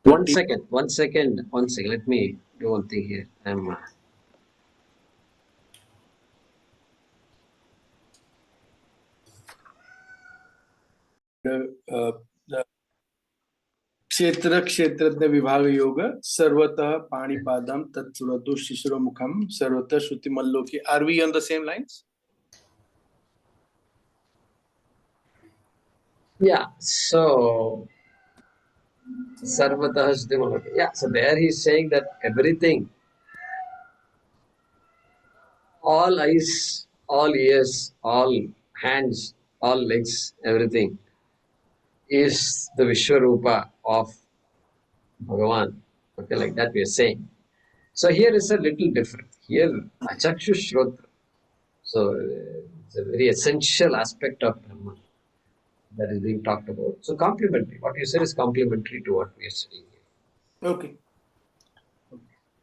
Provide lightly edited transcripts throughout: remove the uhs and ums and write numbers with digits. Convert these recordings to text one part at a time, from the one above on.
One second. Let me do one thing here. क्षेत्र क्षेत्रज्ञ विभाग योग सर्वतः पाणिपादम तत्सुरतो शिशिरो मुखम सर्वतः श्रुति मल्लोकी. Are we on the same lines? Yeah. So sarvatah shruti mallokhi. Yeah. So there he's saying that everything, all eyes, all ears, all hands, all legs, everything is the Vishwarupa of Bhagavan. Okay, like that we are saying. So here is a little different. Here, Achakshu Shrotra. So it's a very essential aspect of Brahman that is being talked about. So complementary. What you said is complementary to what we are studying here. Okay.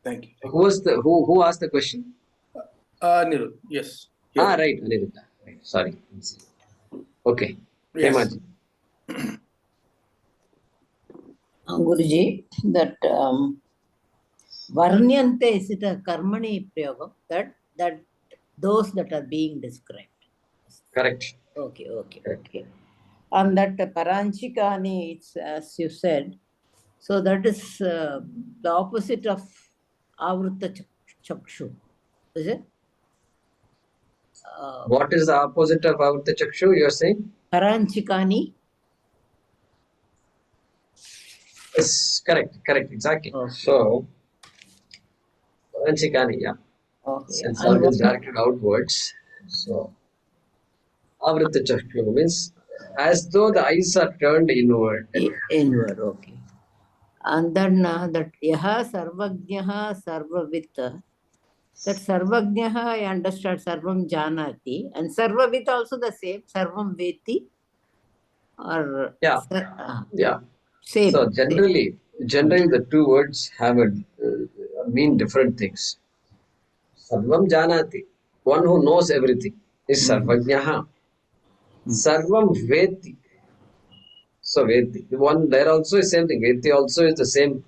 Thank you. Who asked the question? Anirudh. Yes. Here. Right, Anirudh. Right. Sorry. Okay. Yes. Hemaji. Guruji, that Varnyante, is it a karmani prayogam? That those that are being described. Correct. Okay. And that Paranchikani, it's as you said, so that is the opposite of Avrutta Chakshu, is it? What is the opposite of Avrutta Chakshu, you are saying? Paranchikani. Yes, correct, exactly. Okay. So, Paranchikani, yeah. Okay. Sense organs directed outwards. So, Avrutta Chakshu means as though the eyes are turned inward. Inward, okay. And then that Yaha Sarvagnaha Sarvavit, that Sarvagnaha I understand Sarvam Janati, and Sarvavit also the same, Sarvam Veti, or yeah. Same. So generally the two words have mean different things. Sarvam Janati, one who knows everything, is Sarvagnaha. Sarvam Veti. So Veti, one there also is same thing. Veti also is the same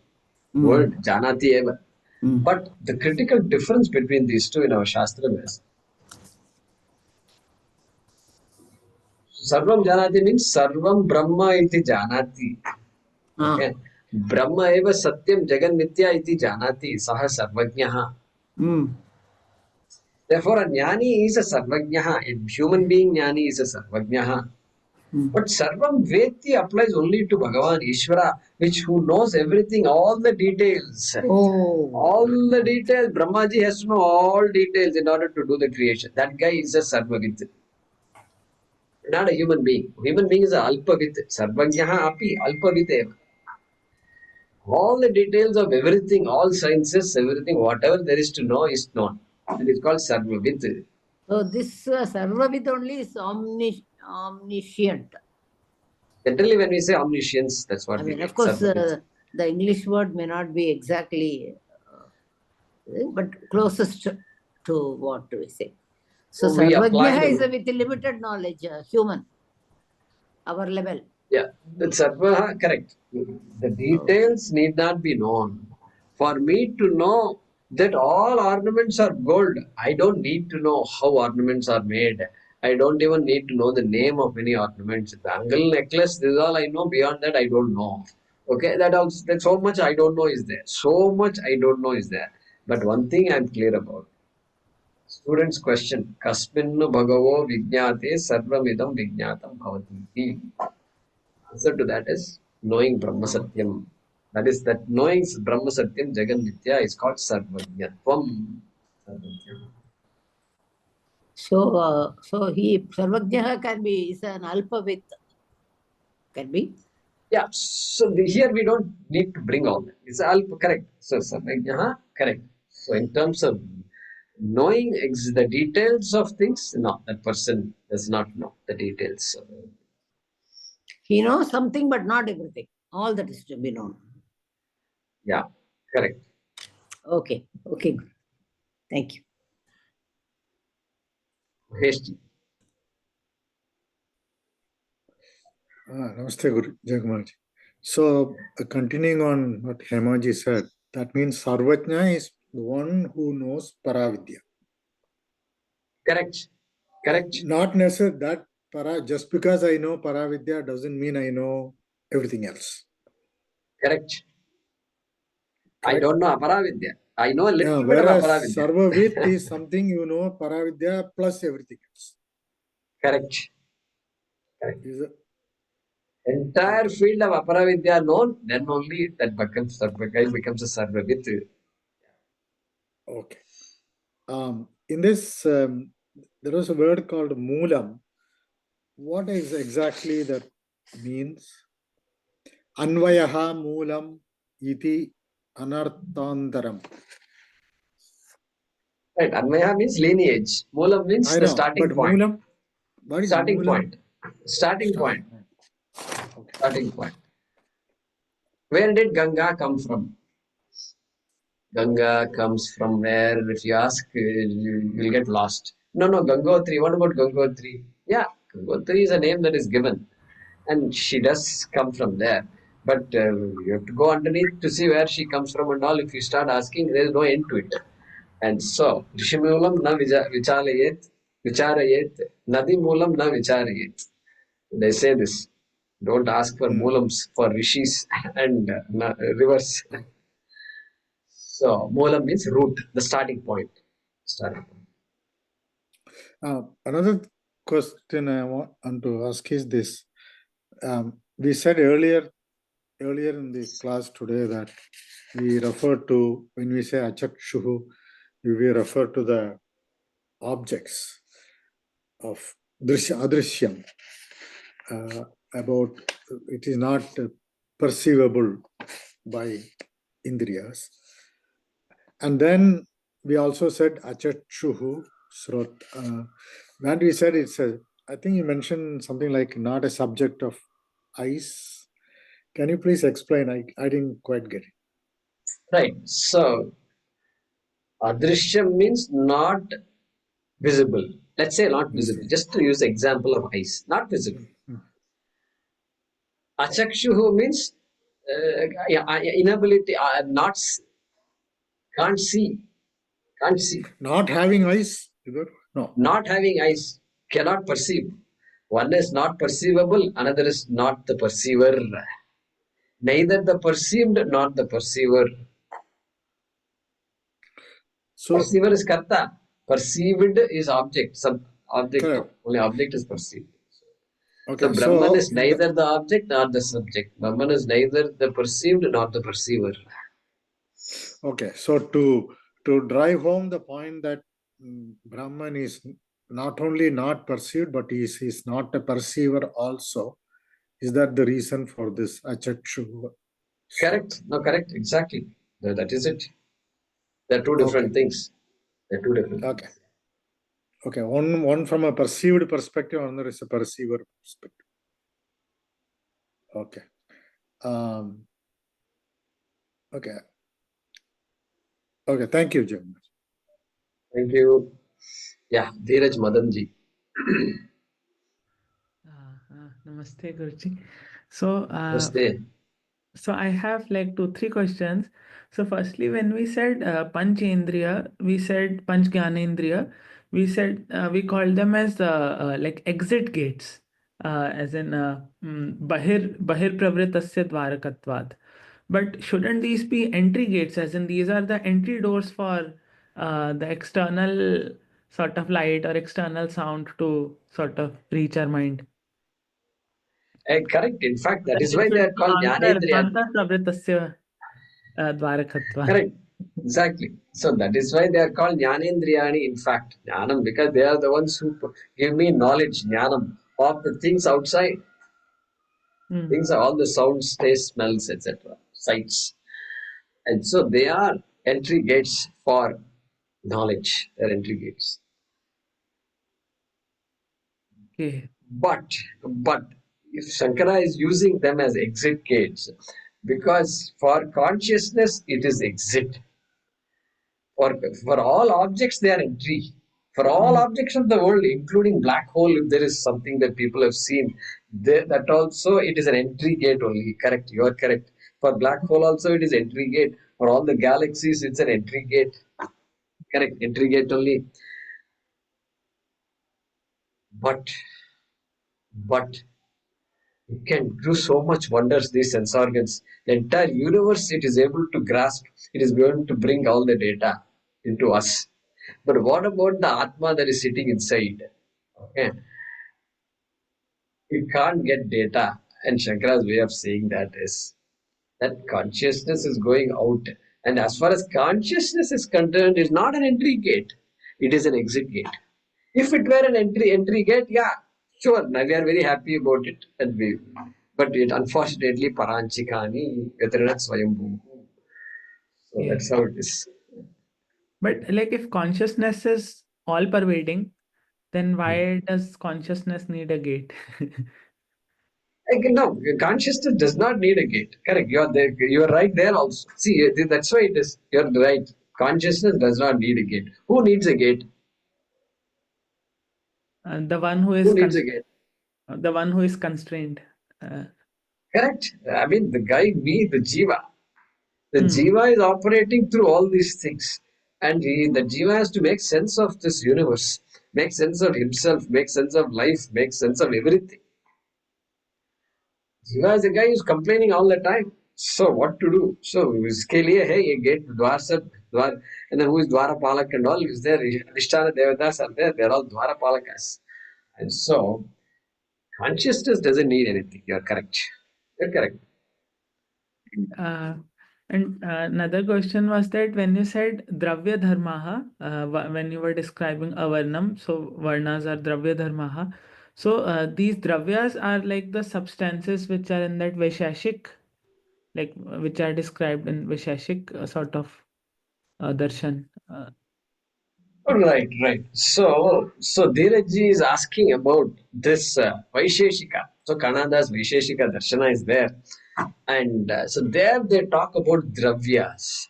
word, Janati eva. But the critical difference between these two in our Shastra is Sarvam Janati means Sarvam Brahma iti Janati. Okay. Brahma eva Satyam Jagan Mithya iti Janati. Saha Sarvajnaha. Therefore, a Jnani is a Sarvajnaha. A human being Jnani is a Sarvajnaha. But Sarvam Veti applies only to Bhagavan Ishvara, which who knows everything, all the details. All the details. Brahmaji has to know all details in order to do the creation. That guy is a Sarvavit. Not a human being. Human being is a Alpavit. Sarvajnaha api Alpavit. All the details of everything, all sciences, everything, whatever there is to know is known. And it's called Sarvavit. So this Sarvavit only is omniscient. Generally, when we say omniscience, that's what we mean. Of course, the English word may not be exactly, but closest to what we say. So Sarvajnaha is with limited knowledge, human, our level. Yeah, that's correct. The details need not be known. For me to know that all ornaments are gold, I don't need to know how ornaments are made. I don't even need to know the name of any ornaments. Bangle necklace, this is all I know. Beyond that, I don't know. Okay, that's so much I don't know is there. So much I don't know is there. But one thing I'm clear about. Students' question: Kasminnu bhagavo vijñāte sarvamidam vijñātam bhavati. Answer to that is knowing Brahma Satyam. That is that knowing Brahma Satyam Jagan Mithya is called Sarvajñatvam. So he Sarvajnaha can be is an Alpavit. Can be? Yeah. So here we don't need to bring all that. It's Alpa correct. So Sarvajnaha correct. So in terms of knowing the details of things, no, that person does not know the details. He knows something, but not everything. All that is to be known. Yeah, correct. Okay. Thank you. Hasty. Namaste, Guru Jagamarji. So, continuing on what Hemaji said, that means Sarvajna is the one who knows Paravidya. Correct. Correct. Not necessarily that just because I know Paravidya doesn't mean I know everything else. Correct. I Correct? don't know Aparavidya. I know a little bit of Whereas Aparavidya. Sarvavit is something you know Paravidya plus everything else. Correct. Correct. Is it? Entire field of Aparavidya known, then only that becomes a Sarvavit. Okay. In this, there was a word called Moolam. What is exactly that means? Anvayaha Moolam iti anarthantaram. Right. Anvaya means lineage. Moolam means I the know, starting but point. Moolam, what is Starting Moolam? point. Starting point. Okay. Starting point. Where did Ganga come from? Ganga comes from where? If you ask, you'll get lost. No, Gangotri. What about Gangotri? Yeah, Gangotri is a name that is given, and she does come from there. But you have to go underneath to see where she comes from and all. If you start asking, there is no end to it. And so, Rishimulam na vicharayet, Nadi Mulam na vicharayet. They say this. Don't ask for Mulams, for Rishis and rivers. So, Moolam means root, the starting point. Starting point. Another question I want to ask is this. We said earlier in the class today that we refer to, when we say achakshuhu, we refer to the objects of adrishyam, about it is not perceivable by indriyas. And then we also said achakshuhu srot. And we said it's I think you mentioned something like not a subject of eyes. Can you please explain? I didn't quite get it. Right. So, Adrishyam means not visible. Let's say not visible. Just to use the example of eyes, not visible. Achakshuhu means inability, can't see. Can't see. Not having eyes? No. Not having eyes, cannot perceive. One is not perceivable, another is not the perceiver. Neither the perceived nor the perceiver. So, Perceiver is karta. Perceived is object. Object. Correct. Only object is perceived. Okay, So Brahman is neither the object nor the subject. Brahman is neither the perceived nor the perceiver. Okay, so to drive home the point that Brahman is not only not perceived, but he is not a perceiver also. Is that the reason for this achakshu? Correct. No, correct. Exactly. That is it. There are two different things. There are two different things. Okay. One from a perceived perspective, another is a perceiver perspective. Okay. Okay. Okay. Thank you, Jim. Thank you. Yeah, Dheeraj Madanji. Namaste, Guruji. So, Namaste. So I have like 3 questions. So firstly, when we said Panchendriya, we said Panch Gyanendriya, we said we called them as like exit gates, as in Bahir Pravritasya Dvarakatvad. But shouldn't these be entry gates, as in these are the entry doors for the external sort of light or external sound to sort of reach our mind? Correct. In fact, that is why they are called Jnanendriya. Correct. Exactly. So that is why they are called Jnanendriyani. In fact, Jnanam, because they are the ones who give me knowledge, Jnanam, of the things outside. Things are all the sounds, taste, smells, etc. Sights. And so they are entry gates for knowledge. They are entry gates. Okay. But if Shankara is using them as exit gates, because for consciousness it is exit. For all objects they are entry. For all objects of the world, including black hole, if there is something that people have seen, that also it is an entry gate only. Correct, you are correct. For black hole also it is entry gate. For all the galaxies, it's an entry gate. Correct, entry gate only. But it can do so much wonders, these sense organs. The entire universe it is able to grasp. It is going to bring all the data into us. But what about the Atma that is sitting inside? Okay. It can't get data. And Shankara's way of saying that is that consciousness is going out. And as far as consciousness is concerned, it's not an entry gate. It is an exit gate. If it were an entry gate, yeah, sure, now we are very happy about it. But it unfortunately paranchikani yatrinat swayambhu. So Yeah. that's how it is. But like if consciousness is all pervading, then why does consciousness need a gate? No, consciousness does not need a gate. Correct. You are there. You are right there also. See, that's why it is. You are right. Consciousness does not need a gate. Who needs a gate? The one who is Who needs a gate? the one who is constrained. Correct. I mean, the guy, me, the jiva. The Hmm. jiva is operating through all these things. And the jiva has to make sense of this universe, make sense of himself, make sense of life, make sense of everything. Jiva is a guy who's complaining all the time. So what to do? So iske liye hai ye gate dwar sab dwar, and then who is dwara palak and all is there. Adhisthana devatas are there. They're all dwara palakas. And so consciousness doesn't need anything. You're correct. You're correct. And another question was that when you said dravya dharmaha, when you were describing avarnam, so varnas are dravya dharmaha. So these dravyas are like the substances which are in that Vaisheshik, like which are described in Vaisheshik sort of darshan. Right, right. So Dheerajji is asking about this Vaisheshika. So Kannada's Vaisheshika Darshana is there. And so there they talk about dravyas.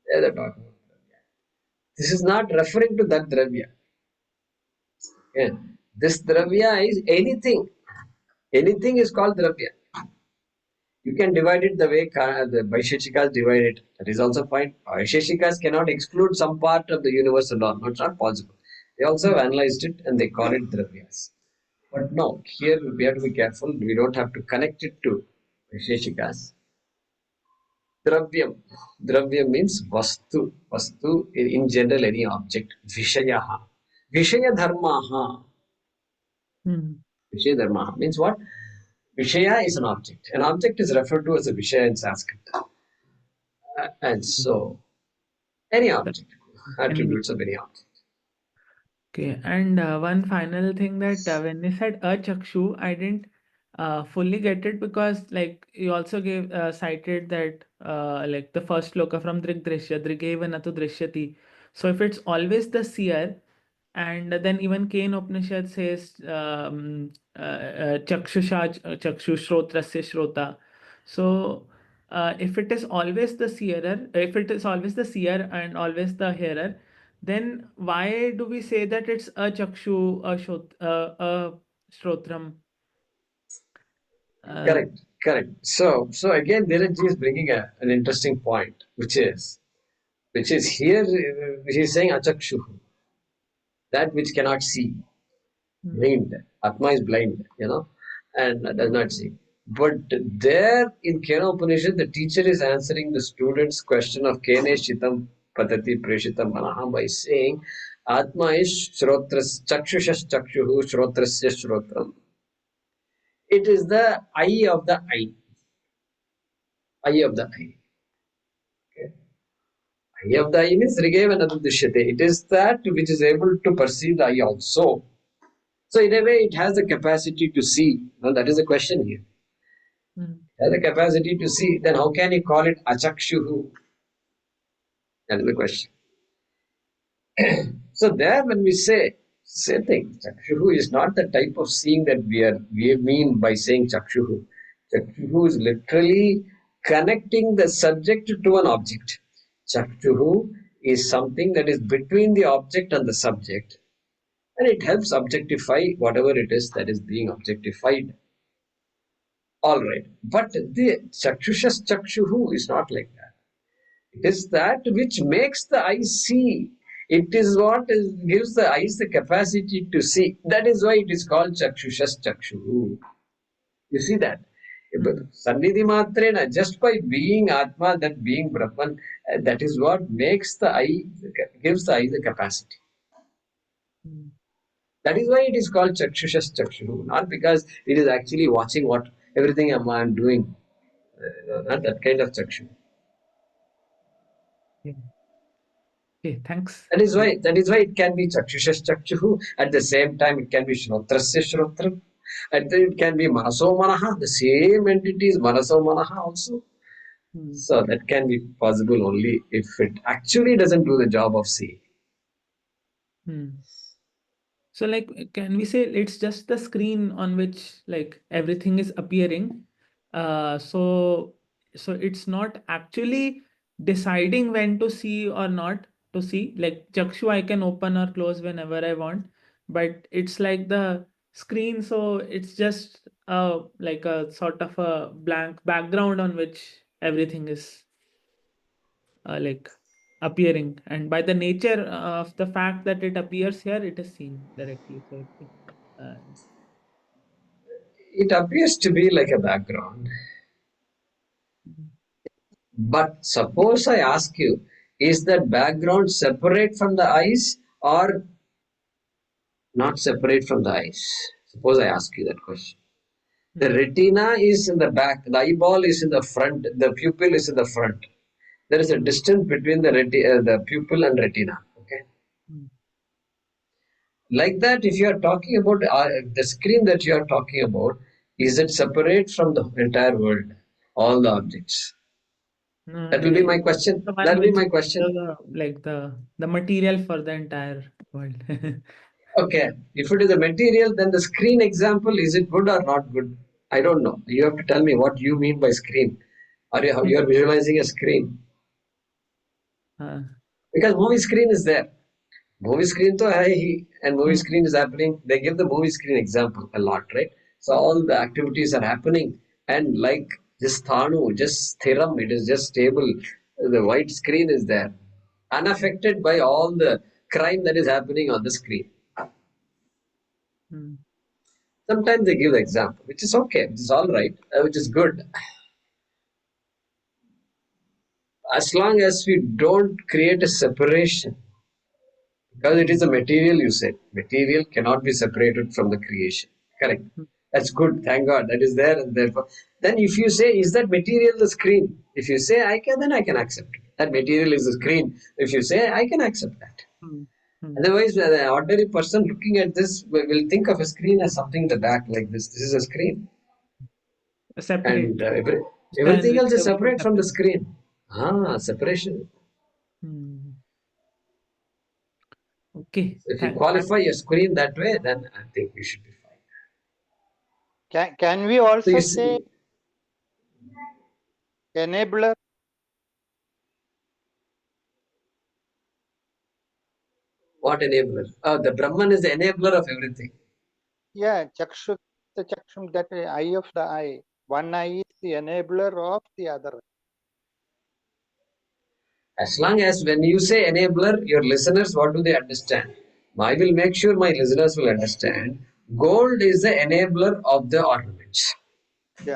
There they talk about dravya. This is not referring to that dravya. Yeah. This dravya is anything. Anything is called dravya. You can divide it the way the Vaisheshikas divide it. That is also fine. Vaisheshikas cannot exclude some part of the universe and all. No, it's not possible. They also have analyzed it and they call it dravyas. But no, here we have to be careful. We don't have to connect it to Vaisheshikas. Dravyam. Dravyam means vastu. Vastu in general any object. Vishayaha. Vishaya dharmaha. Hmm. Vishaya dharmaha means what? Vishaya is an object. An object is referred to as a Vishaya in Sanskrit. And so, any object, attributes of any object. Okay, and one final thing that when you said achakshu, I didn't fully get it because like you also gave cited that like the first sloka from Drigdrishya, Drigeva natu drishyati. So if it's always the seer, and then even Kain Upanishad says chakshu shrotrasya shrota. So if it is always the seer, if it is always the seer and always the hearer, then why do we say that it's a chakshu, a shrotram? Correct, correct. So again, Dheeraj is bringing an interesting point, which is here, he is saying achakshuhu, that which cannot see, blind. Atma is blind, and does not see. But there in Kena Upanishad, the teacher is answering the student's question of Kene Shitam Patati Preshitam Manaha by saying Atma is Shrotras Chakshushas Chakshuhu Shrotrasya Shrotram. It is the eye of the eye. Eye of the eye. Okay. Eye of the eye means Rigeva Nadudishyate. It is that which is able to perceive the eye also. So in a way, it has the capacity to see. Well, that is the question here. Has the capacity to see, then how can you call it achakshuhu? That is the question. So there when we say same thing, chakshuhu is not the type of seeing that we mean by saying chakshuhu. Chakshuhu is literally connecting the subject to an object. Chakshuhu is something that is between the object and the subject, and it helps objectify whatever it is that is being objectified. All right. But the Chakshushas Chakshuhu is not like that. It is that which makes the eye see. It is what gives the eyes the capacity to see. That is why it is called Chakshushas Chakshuhu. You see that? Sannidhi Matrena, just by being Atma, that being Brahman, that is what makes the eye, gives the eye the capacity. That is why it is called Chakshushas Chakshuhu, not because it is actually watching what everything I am doing. Not that kind of Chakshu. Okay, thanks. That is why it can be Chakshushas Chakshuhu. At the same time, it can be Shrotrasya Shrotram. And then it can be Manaso Manaha. The same entity is Manaso Manaha also. So that can be possible only if it actually doesn't do the job of seeing. So like, can we say it's just the screen on which like everything is appearing? So it's not actually deciding when to see or not to see. Like Chakshu, I can open or close whenever I want, but it's like the screen. So it's just like a sort of a blank background on which everything is like appearing, and by the nature of the fact that it appears here, it is seen directly. So uh, It appears to be like a background. But suppose I ask you, is that background separate from the eyes or not separate from the eyes? Suppose I ask you that question. The retina is in the back, the eyeball is in the front, the pupil is in the front. There is a distance between the pupil and retina. Okay. Like that, if you are talking about the screen that you are talking about, is it separate from the entire world, all the objects? That will be my question. so I That will be my mentioned question. like the material for the entire world. Okay, if it is a material, then the screen example, is it good or not good? I don't know. You have to tell me what you mean by screen. You are visualizing a screen? Because movie screen is there. Movie screen to hai, and movie screen is happening. They give the movie screen example a lot, right? So all the activities are happening, and like just thanu, just thiram, it is just stable. The white screen is there, unaffected by all the crime that is happening on the screen. Sometimes they give the example, which is okay, which is all right, which is good. As long as we don't create a separation, because it is a material, you said. Material cannot be separated from the creation. Correct. That's good. Thank God. That is there. And therefore, then if you say, is that material the screen? If you say, I can, then I can accept it. That material is the screen. If you say, I can accept that. Otherwise, the ordinary person looking at this will think of a screen as something in the back like this. This is a screen. Separate. And everything else is separate from the screen. Separation. Okay. So if you qualify your screen that way, then I think we should be fine. Can we also say enabler? What enabler? The Brahman is the enabler of everything. Yeah, Chakshu, the Chakshum, that eye of the eye. One eye is the enabler of the other. As long as when you say enabler, your listeners, what do they understand? I will make sure my listeners will understand. Gold is the enabler of the ornaments. Yeah.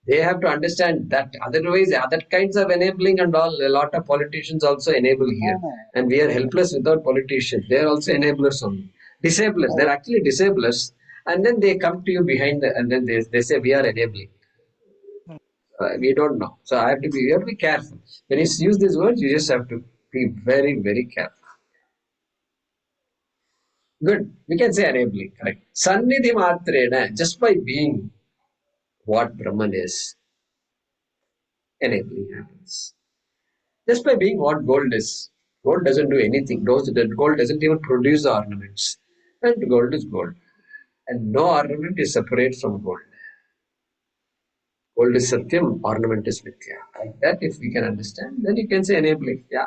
They have to understand that. Otherwise, other kinds of enabling and all, a lot of politicians also enable here. And we are helpless without politicians. They are also enablers only. Disablers. They're actually disablers. And then they come to you behind and then they say, we are enabling. We don't know. So you have to be careful. When you use these words, you just have to be very, very careful. Good. We can say enabling. Correct. Sannidhi matrena, just by being what Brahman is, enabling happens. Just by being what gold is. Gold doesn't do anything. Gold doesn't even produce the ornaments. And gold is gold. And no ornament is separate from gold. Gold is Satyam, ornament is Mithya. Like that, if we can understand, then you can say enabling. Yeah.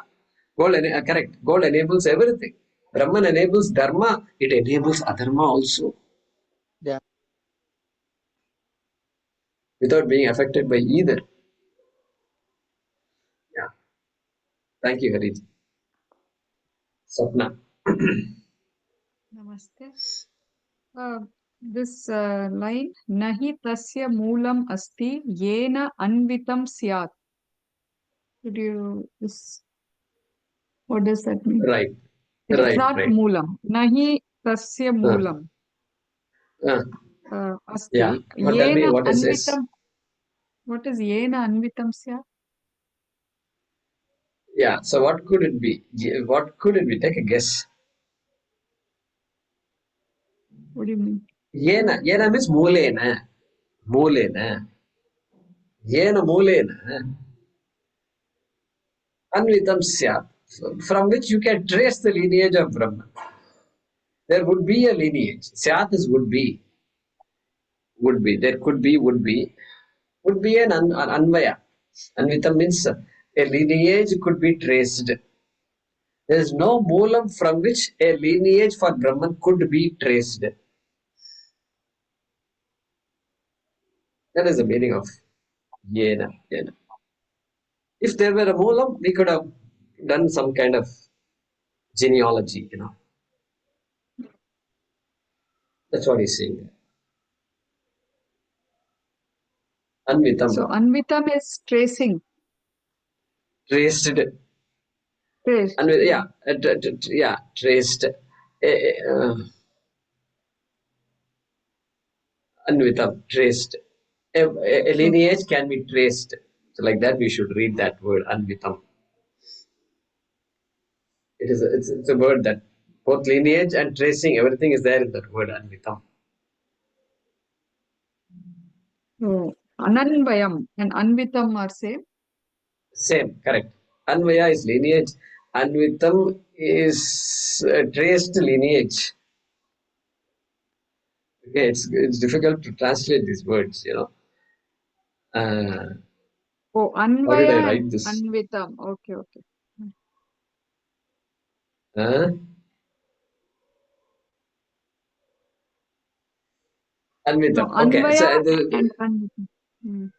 Correct. Gold enables everything. Brahman enables dharma. It enables adharma also. Yeah. Without being affected by either. Yeah. Thank you, Harij. Sapna. Namaste. This line, nahi tasya moolam asti yena anvitam syat. Could you what does that mean? Right. It is Right. not Right. moolam. Nahi tasya moolam asti Yeah. What tell me yena what is this? anvitam. What is yena anvitam syat? Yeah. So what could it be? What could it be? Take a guess. What do you mean? Yena. Yena means mulena. Mulena. Yena mulena. Anvitam syat. From which you can trace the lineage of Brahman. There would be a lineage. Syat is would be. Would be. There could be, would be. Would be an anvaya. Anvitam means a lineage could be traced. There is no moolam from which a lineage for Brahman could be traced. That is the meaning of yena. Yena. If there were a moolam, we could have done some kind of genealogy, That's what he's saying. Anvitam. So anvitam is tracing. Traced. Traced. Yeah, traced. Anvitam, traced. A lineage can be traced. So like that, we should read that word, anvitam. It's a word that both lineage and tracing, everything is there in that word, anvitam. So ananvayam and anvitam are same. Same, correct. Anvaya is lineage. Anvitam is traced lineage. Okay, it's difficult to translate these words, Oh, How did I anvaya write and this? anvitam. Okay. Anvitam. No, Okay, so anvaya and anvitam.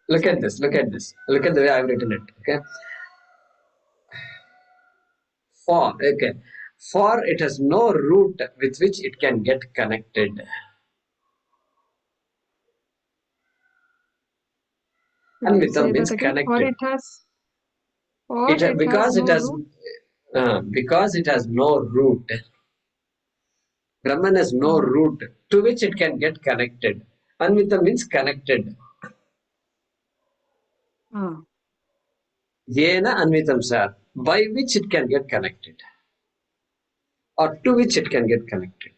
look at Sorry. this. Look at this. Look at the way I've written it. Okay. For it has no root with which it can get connected. Anvitam Say means that again. For connected. it has no root. Because it has no root. Brahman has no root to which it can get connected. Anvitam means connected. Yena anvitam sir, by which it can get connected, or to which it can get connected.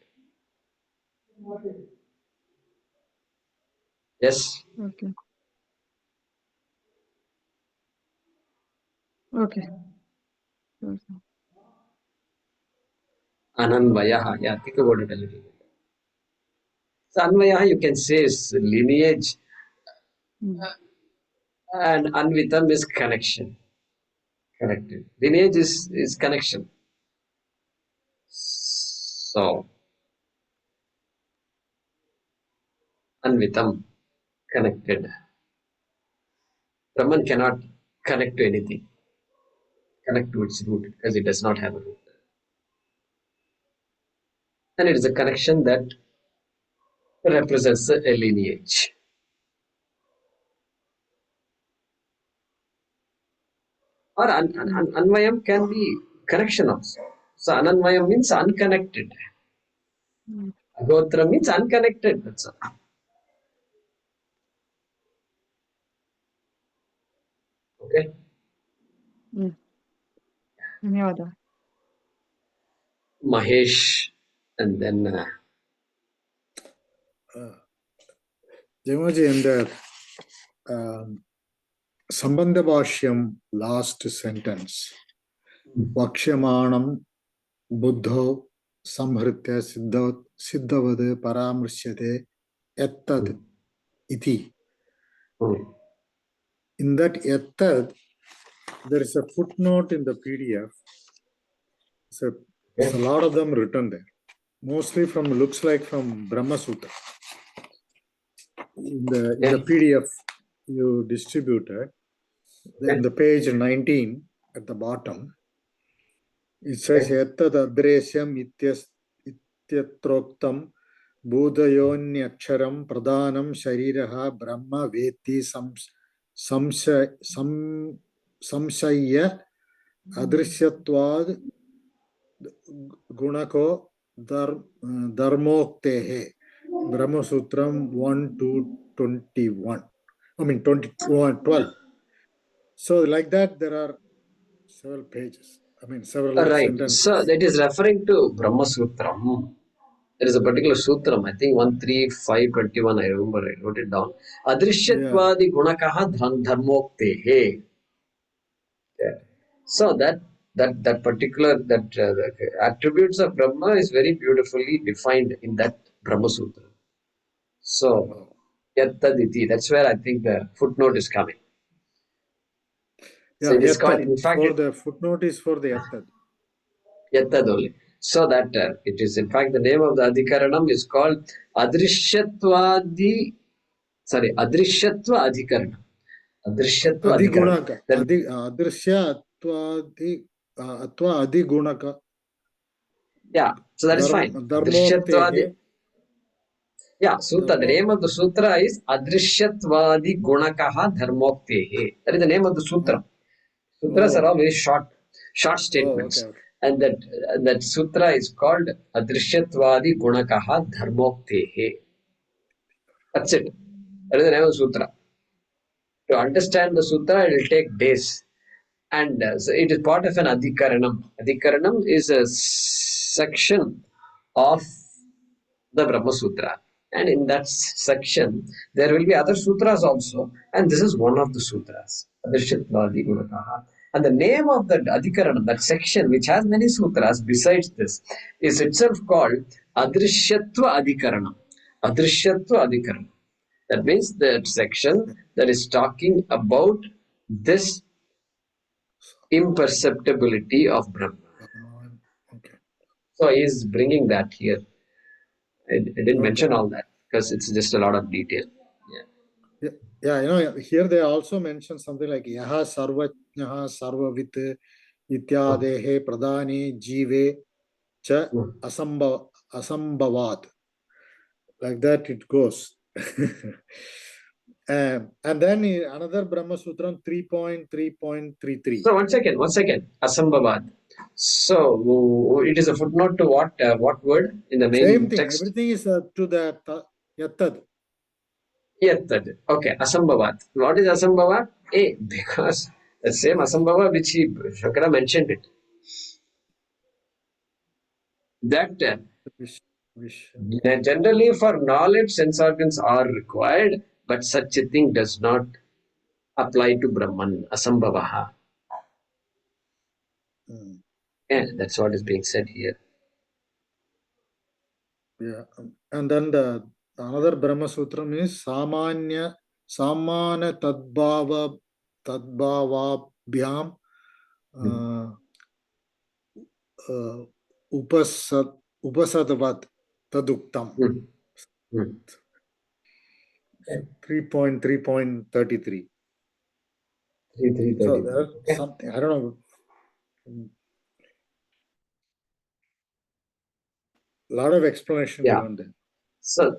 Yes. Okay. Ananvayaha. Yeah, think about it a little bit. So Anvayaha you can say is lineage, and Anvitam is connection. Connected. Lineage is connection. So Anvitam, connected. Brahman cannot connect to anything, connect to its root, because it does not have a root. And it is a connection that represents a lineage. Or Anvayam can be connection also. So Ananvayam means unconnected. Agotra means unconnected. That's all. Okay. Mahesh, and then Jamaji, in the Sambandha Bhaashyam last sentence, Vakshamanam Buddho Samhritya Siddhavade Paramrisyate Ettad Iti. In that Ettad, there is a footnote in the PDF So a lot of them written there. Mostly looks like from Brahma Sutra. In the PDF you distributed, in the page 19 at the bottom, it says Yattad Adreshyam Ityatroktam Budayonyaksharam Pradhanam Shariraha Brahma Veti Samshaya Adrishyatvad Gunako Dharmoktehe. Brahma Sutram 1-21. I mean 12. So like that, there are several pages. I mean several Right. sentences. So that is referring to Brahma Sutram. There is a particular sutram, I think 13521, I remember, I wrote it down. Adrishyatwadi gunakaha dharmoktehe. Yeah. So that particular the attributes of Brahma is very beautifully defined in that Brahma Sutra. So yattaditi, that's where I think the footnote is coming. Yeah, so it is called, yattad. in fact, The footnote is for the yattad. Yattad only. So that it is, in fact, the name of the Adhikaranam is called Adrishyatva Adhikaranam. Adrishyatva Adhikaranam. Adhigunaka. Adrishya atva adhigunaka. Yeah, so that is fine. Dharmoktehe. Yeah, Sutra. The name of the sutra is Adrishyatwadi Gunakaha Dharmoktehe. That is the name of the sutra. Sutras are all very short statements. Okay. And that sutra is called Adrishyatwadi Gunakaha Dharmoktehe. That's it. That is the name of the sutra. To understand the sutra, it will take days. And so it is part of an Adhikaranam. Adhikaranam is a section of the Brahma Sutra. And in that section, there will be other sutras also. And this is one of the sutras. Adrishyatwadi Gunakaha. And the name of that Adhikaranam, that section which has many sutras besides this, is itself called Adrishyatva Adhikaranam. Adrishyatva Adhikaranam. That means that section that is talking about this imperceptibility of Brahma. Okay. So he is bringing that here. I didn't mention all that because it's just a lot of detail. Yeah, here they also mention something like Yaha Sarvajnaha Sarvavit Ityadehe Pradhani Jive Cha Asambhavat. Like that it goes. And then another Brahma Sutram 3.3.33. So one second. Asambhavad. So it is a footnote to what word in the main Same thing. text? Everything is to the yattad. Yattad. Okay, Asambhavad. What is Asambhavad? Because the same Asambhava which Shankara mentioned it. That generally for knowledge, sense organs are required, but such a thing does not apply to Brahman, Asambhavaha. Yeah, that's what is being said here. Yeah, and then another Brahma Sutram is Samana Tadbhavabhyam Upasadvat Taduktam. 3.3.33. So there's something, I don't know. A lot of explanation given there. So,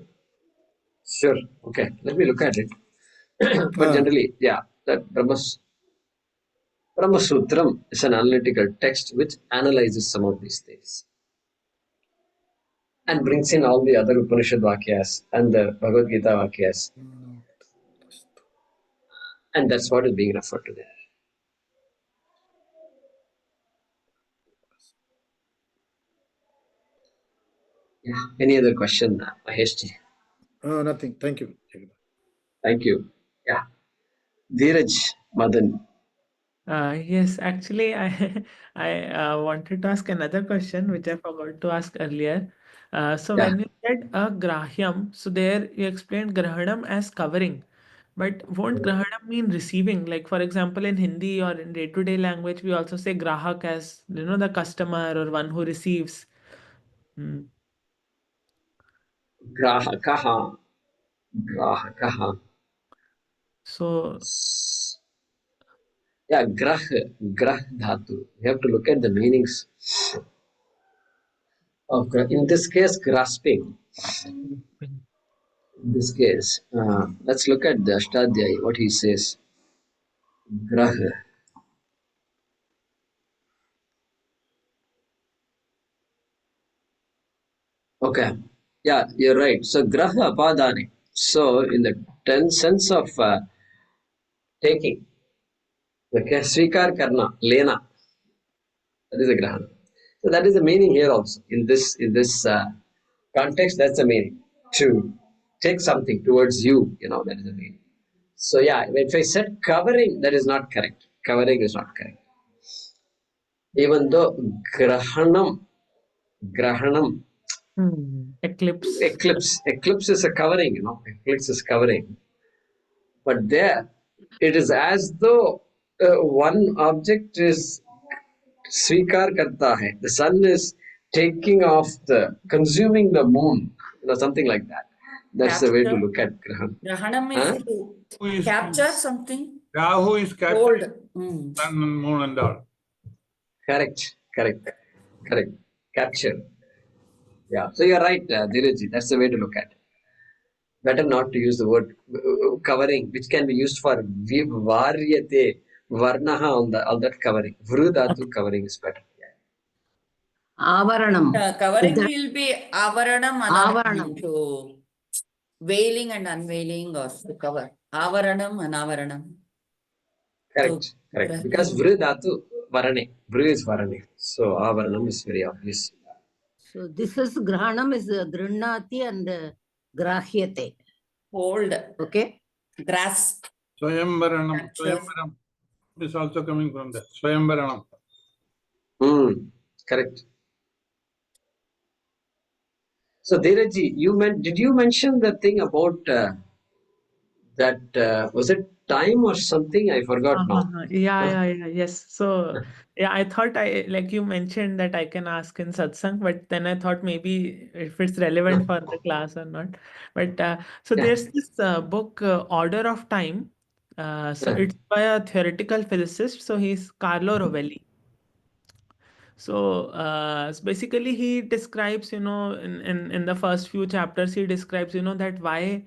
sure. Okay, let me look at it. But generally, that Brahma Sutram is an analytical text which analyzes some of these things and brings in all the other Upanishad Vakyas and the Bhagavad Gita Vakyas. And that's what is being referred to there. Yeah. Any other question, Maheshji? Nothing. Thank you. Thank you. Yeah. Dheeraj Madan. Yes, actually, I wanted to ask another question which I forgot to ask earlier. So when you said grahyam, so there you explained grahanam as covering. But won't grahanam mean receiving? Like for example, in Hindi or in day-to-day language, we also say grahak as the customer or one who receives. Hmm. Grahakaha. Grahakaha. So Yeah, grah dhatu. You have to look at the meanings of in this case, grasping. In this case, let's look at the Ashtadhyayi, what he says. Grah. Okay. Yeah, you're right. So, graha apadani. So, in the sense of taking, okay, svikar karna, lena, that is a grahana. So, that is the meaning here also. In this context, that's the meaning. To take something towards you, that is the meaning. So, yeah, if I said covering, that is not correct. Covering is not correct. Even though grahanam, eclipse. eclipse is a covering, eclipse is covering. But there, it is as though one object is svikar karta hai. The sun is taking off consuming the moon, something like that. That's the way to look at Grahan. Grahanam Huh? is Who is capture something. Rahu is Hold. capturing sun and moon and all. Correct. Capture. Yeah. So you're right, Dheerajji. That's the way to look at it. Better not to use the word covering, which can be used for varyate, varnaha on that covering. Vrudhatu covering is better. Avaranam. Covering will be avaranam, Avaranam. anavaranam. So veiling and unveiling or to cover. Avaranam and avaranam. Correct. Because vrudhatu varane. Vru is varane. So avaranam is very obvious. So this is grahanam is grinati and grahyate. Hold. Okay. Grasp. Swayamvaranam. Swayamvaram is also coming from that. Swayamvaranam. Correct. So Dheerajji, did you mention the thing about that was it time or something? I forgot now. Yes. So yeah, I thought like you mentioned that I can ask in satsang, but then I thought maybe if it's relevant for the class or not. But so Yeah. there's this book, Order of Time. So it's by a theoretical physicist. So he's Carlo Rovelli. So basically he describes, in the first few chapters, he describes, that why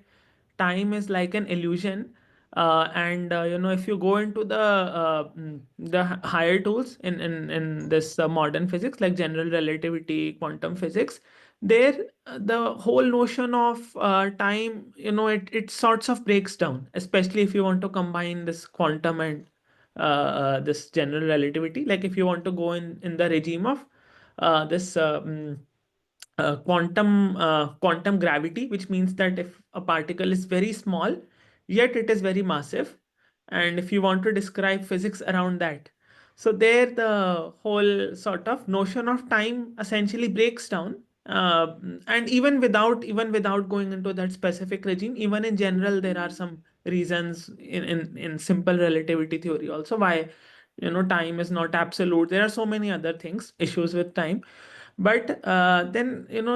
time is like an illusion. And if you go into the higher tools in this modern physics, like general relativity, quantum physics, there the whole notion of time, it sorts of breaks down, especially if you want to combine this quantum and this general relativity. Like if you want to go in the regime of this quantum gravity, which means that if a particle is very small, yet it is very massive, and if you want to describe physics around that, so there the whole sort of notion of time essentially breaks down. And even without going into that specific regime, even in general, there are some reasons in simple relativity theory also why time is not absolute. There are so many other things, issues with time. But then in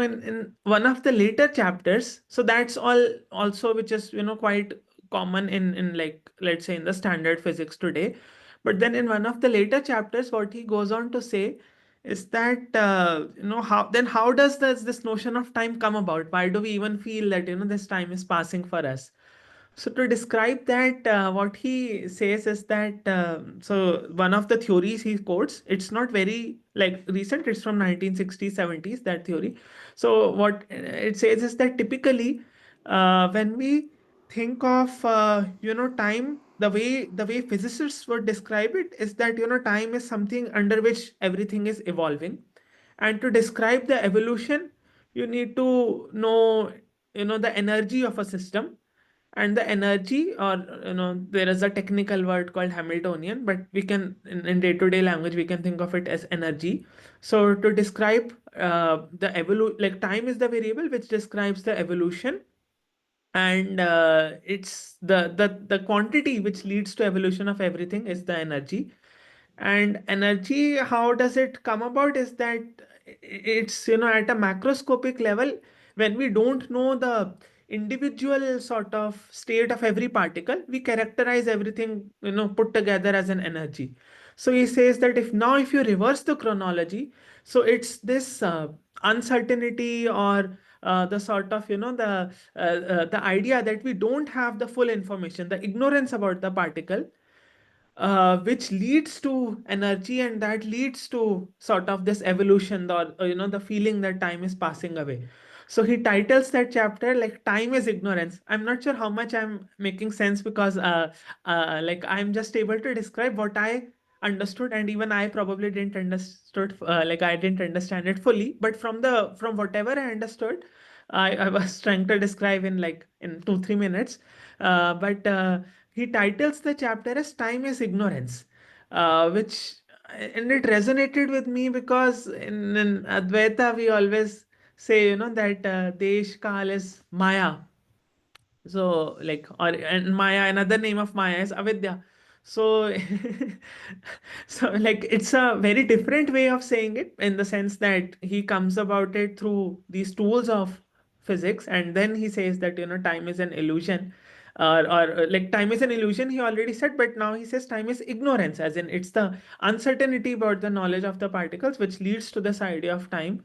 one of the later chapters, so that's all also, which is quite common in like, let's say, in the standard physics today. But then in one of the later chapters, what he goes on to say is that how does this notion of time come about? Why do we even feel that this time is passing for us? So to describe that, what he says is that so one of the theories he quotes, it's not very like recent, it's from 1960s, 70s, that theory. So what it says is that typically when we think of time, the way physicists would describe it is that time is something under which everything is evolving, and to describe the evolution, you need to know the energy of a system. And the energy, or there is a technical word called Hamiltonian, but we can in day-to-day language we can think of it as energy. So to describe the evolution, like time is the variable which describes the evolution and it's the quantity which leads to evolution of everything is the energy. And energy, how does it come about, is that it's, at a macroscopic level, when we don't know the individual sort of state of every particle, we characterize everything, put together as an energy. So he says that if you reverse the chronology, so it's this uncertainty, or the sort of, the idea that we don't have the full information, the ignorance about the particle, which leads to energy, and that leads to sort of this evolution, or the feeling that time is passing away. So he titles that chapter like "Time is Ignorance." I'm not sure how much I'm making sense, because like I'm just able to describe what I understood, and even I probably didn't understood, like I didn't understand it fully, but from whatever I understood, I was trying to describe in 2-3 minutes. But he titles the chapter as "Time is Ignorance," which and it resonated with me, because in Advaita we always say, that Desh Kal is Maya. So and Maya, another name of Maya is Avidya. So so like it's a very different way of saying it, in the sense that he comes about it through these tools of physics, and then he says that time is an illusion, or like time is an illusion, he already said, but now he says time is ignorance, as in it's the uncertainty about the knowledge of the particles which leads to this idea of time.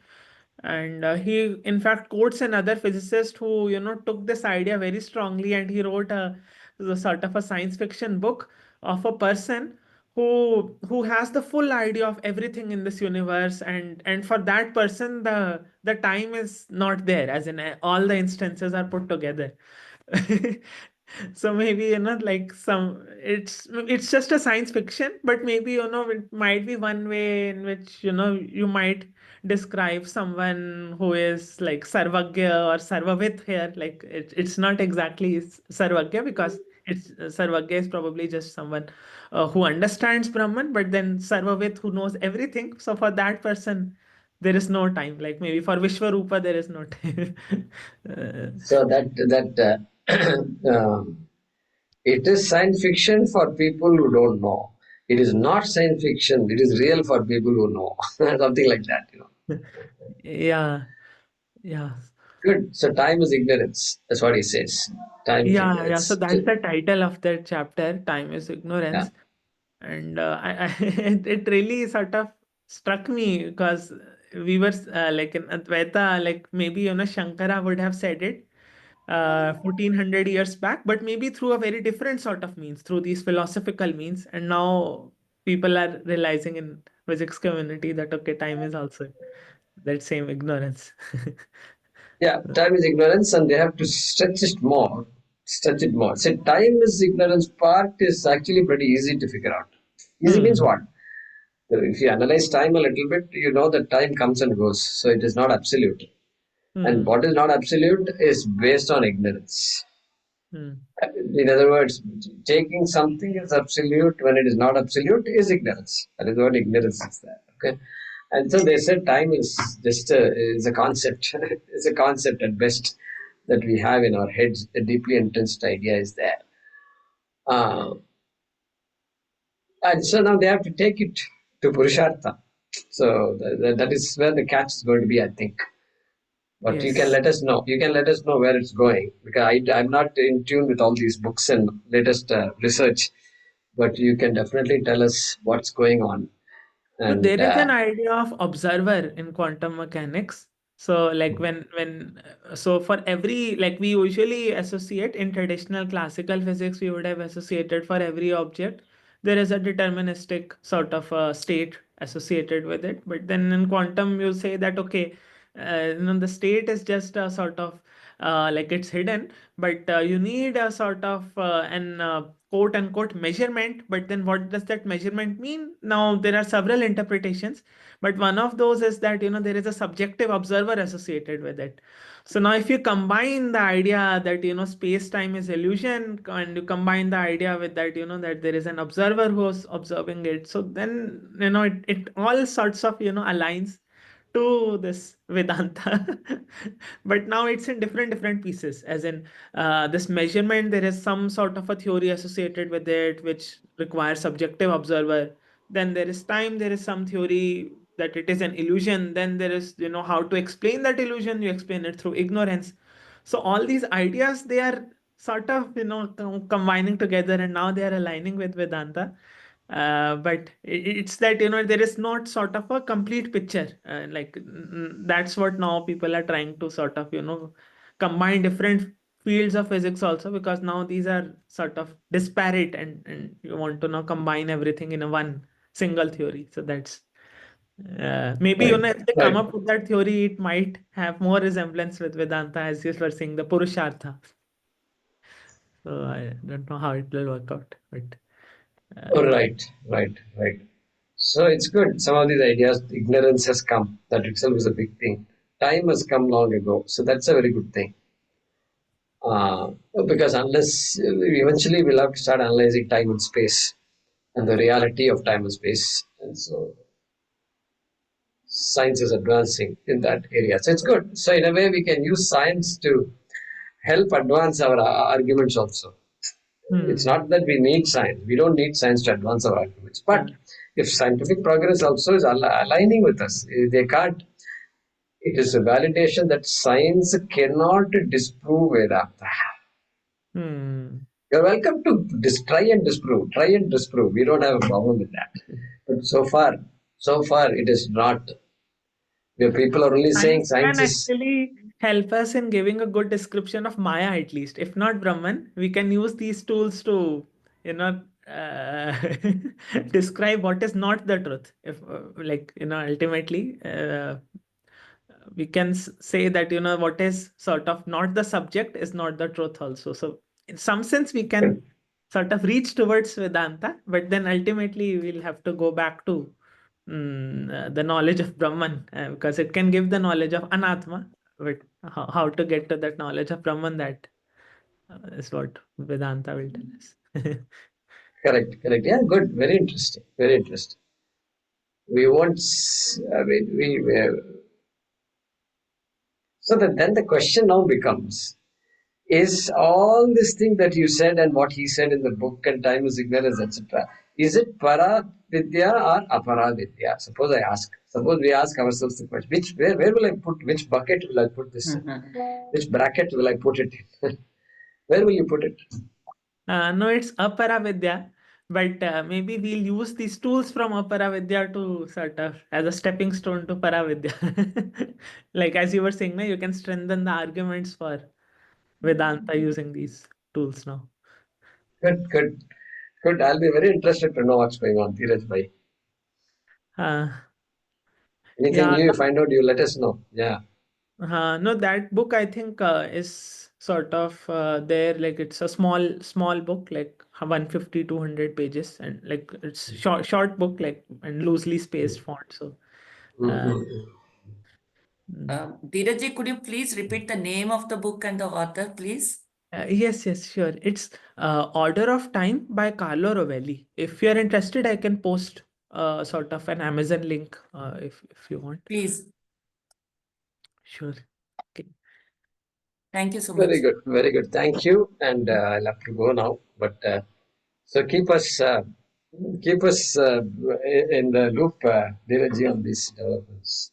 And he in fact quotes another physicist who took this idea very strongly, and he wrote a sort of a science fiction book of a person who has the full idea of everything in this universe, and for that person the time is not there, as in all the instances are put together. So maybe like it's just a science fiction, but maybe it might be one way in which you might describe someone who is like Sarvagya or Sarvavit here. Like it's not exactly Sarvagya, because it's Sarvagya is probably just someone who understands Brahman, but then Sarvavit who knows everything. So for that person, there is no time. Like maybe for Vishwarupa, there is no time. So that it is science fiction for people who don't know. It is not science fiction. It is real for people who know. Something like that. Yeah, yeah. Good. So time is ignorance. That's what he says. Time is Yeah. So ignorance. that's the title of that chapter, Time is Yeah. Ignorance. And it really sort of struck me, because we were like in Advaita, like maybe, Shankara would have said it 1400 years back, but maybe through a very different sort of means, through these philosophical means. And now people are realizing in physics community that, okay, time is also that same ignorance. Yeah, time is ignorance, and they have to stretch it more. Stretch it more. So time is ignorance part is actually pretty easy to figure out. Easy means Hmm. what? So if you analyze time a little bit, you know that time comes and goes. So it is not absolute. And Hmm. what is not absolute is based on ignorance. Hmm. In other words, taking something as absolute when it is not absolute is ignorance. That is what ignorance is there. Okay. And so they said time is just is a concept. It's a concept at best that we have in our heads. A deeply entrenched idea is there. Uh, and so now they have to take it to Purushartha. So that is where the catch is going to be, I think. But you can Yes. let us know. You can let us know where it's going, because I'm not in tune with all these books and latest research. But you can definitely tell us what's going on. So there And is an idea of observer in quantum mechanics. So like so for every, like we usually associate in traditional classical physics, we would have associated for every object, there is a deterministic sort of a state associated with it. But then in quantum, you say that, okay, the state is just a sort of like it's hidden, but you need a sort of an quote unquote measurement. But then what does that measurement mean? Now there are several interpretations, but one of those is that there is a subjective observer associated with it. So now if you combine the idea that space time is illusion, and you combine the idea with that that there is an observer who's observing it, so then it all sorts of aligns to this Vedanta. But now it's in different pieces. As in this measurement, there is some sort of a theory associated with it, which requires subjective observer. Then there is time, there is some theory that it is an illusion. Then there is, how to explain that illusion. You explain it through ignorance. So all these ideas, they are sort of, combining together, and now they are aligning with Vedanta. But it's that, there is not sort of a complete picture. That's what now people are trying to sort of, combine different fields of physics also, because now these are sort of disparate, and you want to now combine everything in a one single theory. So that's maybe, Right. if they come up with that theory, it might have more resemblance with Vedanta, as you were saying, the Purushartha. So I don't know how it will work out, but Right. So it's good. Some of these ideas, ignorance has come. That itself is a big thing. Time has come long ago. So that's a very good thing. Uh, because unless eventually we'll have to start analyzing time and space and the reality of time and space. And so science is advancing in that area. So it's good. So in a way, we can use science to help advance our arguments also. It's not that we need science. We don't need science to advance our arguments. But if scientific progress also is aligning with us, they can't. It is a validation that science cannot disprove Vedanta. You're welcome to try and disprove. Try and disprove. We don't have a problem with that. But so far it is not. Where people are only saying science science can is. actually help us in giving a good description of Maya, at least. If not Brahman, we can use these tools to, describe what is not the truth. If, ultimately, we can say that, what is sort of not the subject is not the truth also. So in some sense, we can sort of reach towards Vedanta, but then ultimately we'll have to go back to the knowledge of Brahman, because it can give the knowledge of Anatma, but how to get to that knowledge of Brahman, that is what Vedanta will tell us. Correct. Yeah, good. Very interesting. We want, so that then the question now becomes, is all this thing that you said and what he said in the book and time is ignorance, etc., is it para vidya or apara vidya? Suppose we ask ourselves the question, where will I put, which bucket will I put this in? Which bracket will I put it in? Where will you put it? No, it's Aparavidya, but maybe we'll use these tools from Aparavidya to sort of as a stepping stone to Paravidya. Like as you were saying, no, you can strengthen the arguments for Vedanta using these tools now. Good. I'll be very interested to know what's going on, Dheeraj bhai. Anything new you find out, you let us know. Yeah. No, that book I think is sort of there, like it's a small book, like 150, 200 pages, and like it's short book, like, and loosely spaced font. So Dheeraj, could you please repeat the name of the book and the author, please? yes, sure. It's Order of Time by Carlo Rovelli. If you're interested, I can post sort of an Amazon link if you want. Please. Sure. Okay. Thank you so much. Very good. Thank you. And I'll have to go now. But so keep us in the loop, Dheeraj, on these developments.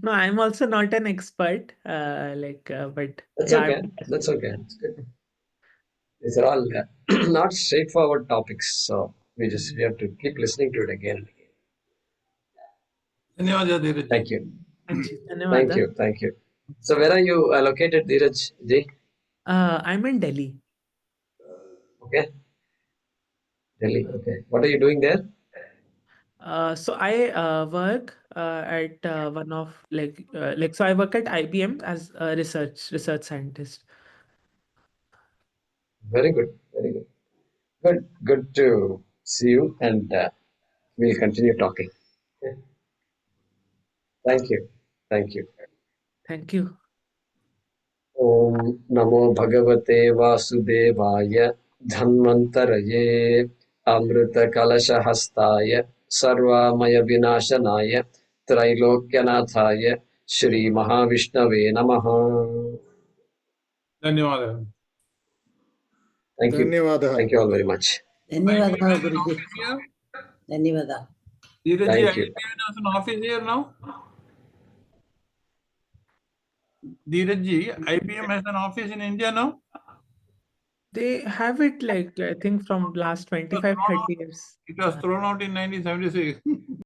No, I'm also not an expert. But That's yeah, okay. It's good. These are all not straightforward topics, so we have to keep listening to it again and again. Thank you. Thank you. So where are you located, Dheeraj ji? I'm in Delhi. Okay. Delhi. Okay. What are you doing there? So I work at one of so I work at IBM as a research scientist. Very good. Good to see you, and we'll continue talking. Okay. Thank you. Thank you. Om Namo Bhagavate Vasudevaya Dhanvantaraye Amrita Kalasha Hastaya Sarvamaya Vinashanaya त्रैलोक्यनाथाय Shri महाविष्णवे नमः. धन्यवादः. Thank you. धन्यवादः. Thank you all very much. ಧನ್ಯವಾದ IBM Guruji. office here? ಧನ್ಯವಾದ. Dheerajji, Thank you. IBM has an office here now? Dheerajji, IBM has an office in India now? They have it like, I think from last 25, 30 years. It was thrown out in 1976.